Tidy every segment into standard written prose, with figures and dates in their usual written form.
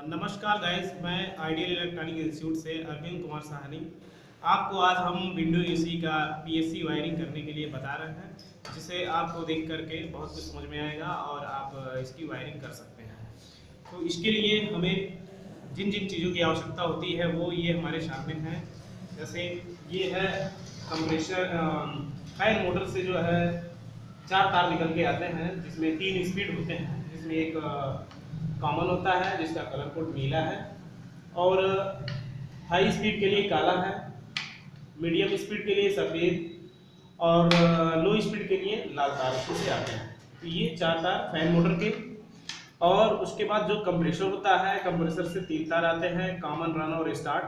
नमस्कार गाइस, मैं ideal electronic institute से अरविंद कुमार साहनी आपको आज हम विंडो एसी का पीएससी वायरिंग करने के लिए बता रहे हैं, जिसे आपको देख करके बहुत कुछ समझ में आएगा और आप इसकी वायरिंग कर सकते हैं। तो इसके लिए हमें जिन जिन चीज़ों की आवश्यकता होती है वो ये हमारे सामने हैं। जैसे ये है कंप्रेसर, फैन मोटर से जो है 4 तार निकल के आते हैं, जिसमें 3 स्पीड होते हैं। जिसमें एक कॉमन होता है जिसका कलर कोड नीला है, और हाई स्पीड के लिए काला है, मीडियम स्पीड के लिए सफ़ेद, और लो स्पीड के लिए लाल तार से आते हैं। तो ये 4 तार फैन मोटर के। और उसके बाद जो कंप्रेसर होता है, कंप्रेसर से 3 तार आते हैं, कॉमन, रन और स्टार्ट।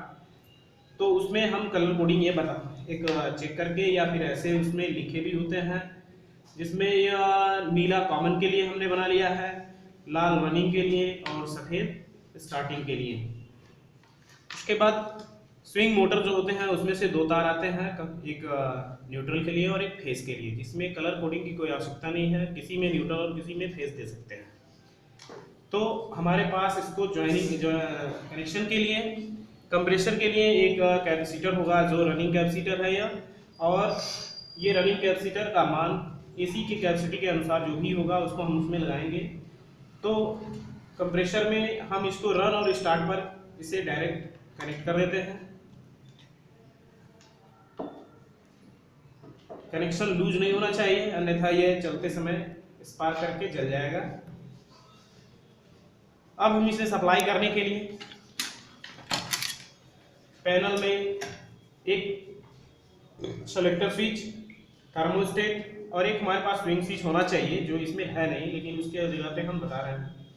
तो उसमें हम कलर कोडिंग ये बता एक चेक करके या फिर ऐसे उसमें लिखे भी होते हैं, जिसमें नीला कॉमन के लिए हमने बना लिया है, लाल रनिंग के लिए और सफ़ेद स्टार्टिंग के लिए। उसके बाद स्विंग मोटर जो होते हैं उसमें से 2 तार आते हैं, एक न्यूट्रल के लिए और एक फेस के लिए, जिसमें कलर कोडिंग की कोई आवश्यकता नहीं है, किसी में न्यूट्रल और किसी में फेस दे सकते हैं। तो हमारे पास इसको ज्वाइनिंग कनेक्शन के लिए कंप्रेसर के लिए एक कैपेसिटर होगा जो रनिंग कैपेसिटर है यह, और ये रनिंग कैपेसिटर का मान एसी की कैपेसिटी के अनुसार जो भी होगा उसको हम उसमें लगाएंगे। तो कंप्रेसर में हम इसको रन और स्टार्ट पर इसे डायरेक्ट कनेक्ट कर देते हैं। कनेक्शन लूज नहीं होना चाहिए, अन्यथा ये चलते समय स्पार्क करके जल जाएगा। अब हम इसे सप्लाई करने के लिए पैनल में एक सेलेक्टर स्विच, थर्मोस्टेट और एक हमारे पास स्विंग स्विच होना चाहिए, जो इसमें है नहीं, लेकिन उसके जगह पे हम बता रहे हैं।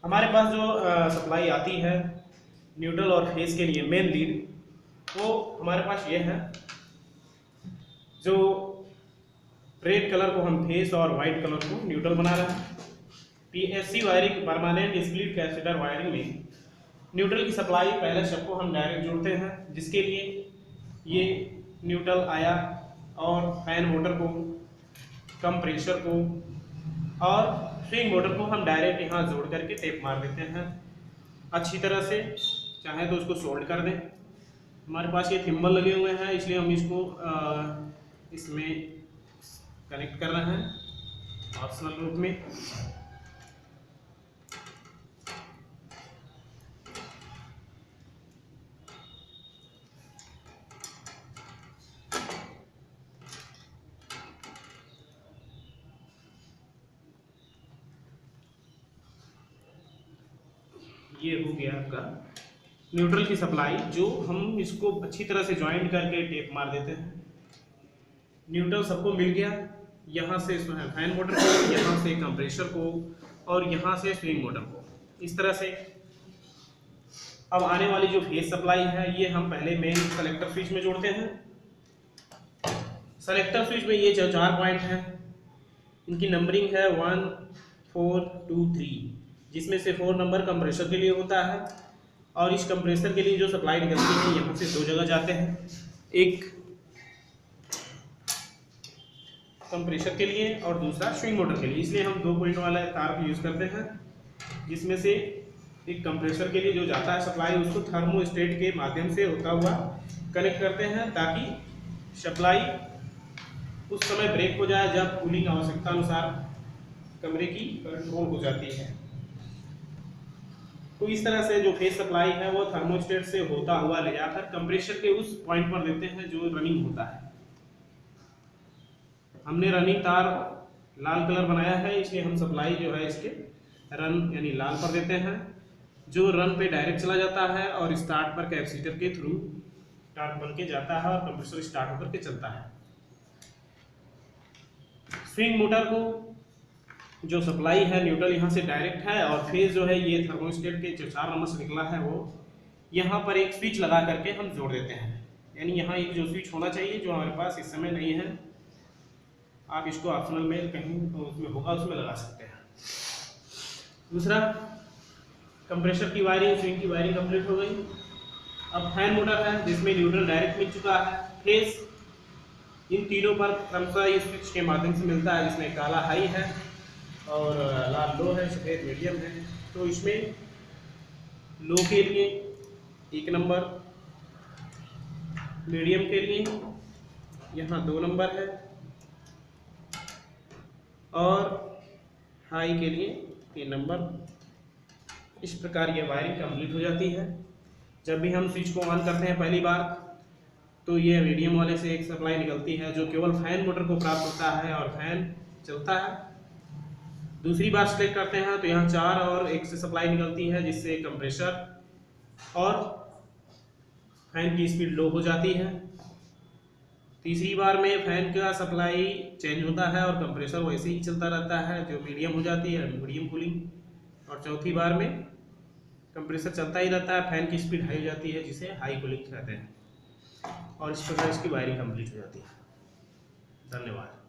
हमारे पास जो सप्लाई आती है न्यूट्रल और फेस के लिए मेन लीड, वो हमारे पास ये है। जो रेड कलर को हम फेस और वाइट कलर को न्यूट्रल बना रहे हैं। PSC wiring, permanent split capacitor wiring में न्यूट्रल की सप्लाई पहले शब को हम डायरेक्ट जोड़ते हैं, जिसके लिए ये न्यूट्रल आया, और फैन मोटर को, कंप्रेसर को और स्विंग मोटर को हम डायरेक्ट यहाँ जोड़ करके टेप मार देते हैं अच्छी तरह से। चाहे तो उसको सोल्ड कर दें। हमारे पास ये थिम्बल लगे हुए हैं, इसलिए हम इसको इसमें कनेक्ट कर रहे हैं ऑप्शनल रूप में। ये हो गया आपका न्यूट्रल की सप्लाई, जो हम इसको अच्छी तरह से ज्वाइंट करके टेप मार देते हैं। न्यूट्रल सबको मिल गया, यहाँ से फैन मोटर को, यहाँ से कंप्रेसर को और यहाँ से स्विंग मोटर को। इस तरह से अब आने वाली जो फेस सप्लाई है ये हम पहले मेन सेलेक्टर स्विच में जोड़ते हैं। सेलेक्टर स्विच में ये 4 पॉइंट हैं, इनकी नंबरिंग है 1, 4, 2, 3, जिसमें से 4 नंबर कंप्रेसर के लिए होता है। और इस कंप्रेसर के लिए जो सप्लाई निकलती है यहाँ से 2 जगह जाते हैं, एक कंप्रेसर के लिए और दूसरा स्विंग मोटर के लिए। इसलिए हम 2 पॉइंट वाला तार को यूज़ करते हैं, जिसमें से एक कंप्रेसर के लिए जो जाता है सप्लाई, उसको थर्मोस्टेट के माध्यम से होता हुआ कनेक्ट करते हैं, ताकि सप्लाई उस समय ब्रेक हो जाए जब कूलिंग आवश्यकता अनुसार कमरे की कंट्रोल हो जाती है। तो इस तरह से जो फेस सप्लाई है वो थर्मोस्टेट से होता हुआ ले जाकर कंप्रेसर के उस पॉइंट पर देते हैं जो रनिंग होता है। हमने रनिंग तार लाल कलर बनाया है, इसलिए हम सप्लाई जो है इसके रन यानी लाल पर देते हैं, जो रन पे डायरेक्ट चला जाता है और स्टार्ट पर कैपेसिटर के थ्रू स्टार्ट बन के जाता है और कंप्रेसर स्टार्ट होकर के चलता है। स्विंग मोटर को जो सप्लाई है न्यूट्रल यहाँ से डायरेक्ट है, और फेस जो है ये थर्मोस्टेट के जो 4 नंबर से निकला है वो यहाँ पर एक स्विच लगा करके हम जोड़ देते हैं। यानी यहाँ एक जो स्विच होना चाहिए, जो हमारे पास इस समय नहीं है। आप इसको ऑप्शनल में कहीं उसमें होगा उसमें लगा सकते हैं। दूसरा, कंप्रेसर की वायरिंग, स्विंग की वायरिंग कंप्लीट हो गई। अब फैन मोटर है जिसमें न्यूट्रल डायरेक्ट मिल चुका है, फेस इन तीनों पर क्रमशः इस स्विच के माध्यम से मिलता है, जिसमें काला हाई है और लाल लो है, सफ़ेद मीडियम है। तो इसमें लो के लिए 1 नंबर, मीडियम के लिए यहाँ 2 नंबर है और हाई के लिए 3 नंबर। इस प्रकार ये वायरिंग कंप्लीट हो जाती है। जब भी हम स्विच को ऑन करते हैं पहली बार तो ये मीडियम वाले से एक सप्लाई निकलती है जो केवल फैन मोटर को प्राप्त होता है और फैन चलता है। दूसरी बार सेलेक्ट करते हैं तो यहाँ 4 और 1 से सप्लाई निकलती है जिससे कंप्रेसर और फैन की स्पीड लो हो जाती है। तीसरी बार में फैन का सप्लाई चेंज होता है और कंप्रेसर वैसे ही चलता रहता है जो मीडियम हो जाती है, मीडियम कूलिंग। और चौथी बार में कंप्रेसर चलता ही रहता है, फैन की स्पीड हाई हो जाती है जिसे हाई कूलिंग कहते हैं। और इस प्रकार इसकी वायरिंग कंप्लीट हो जाती है। धन्यवाद।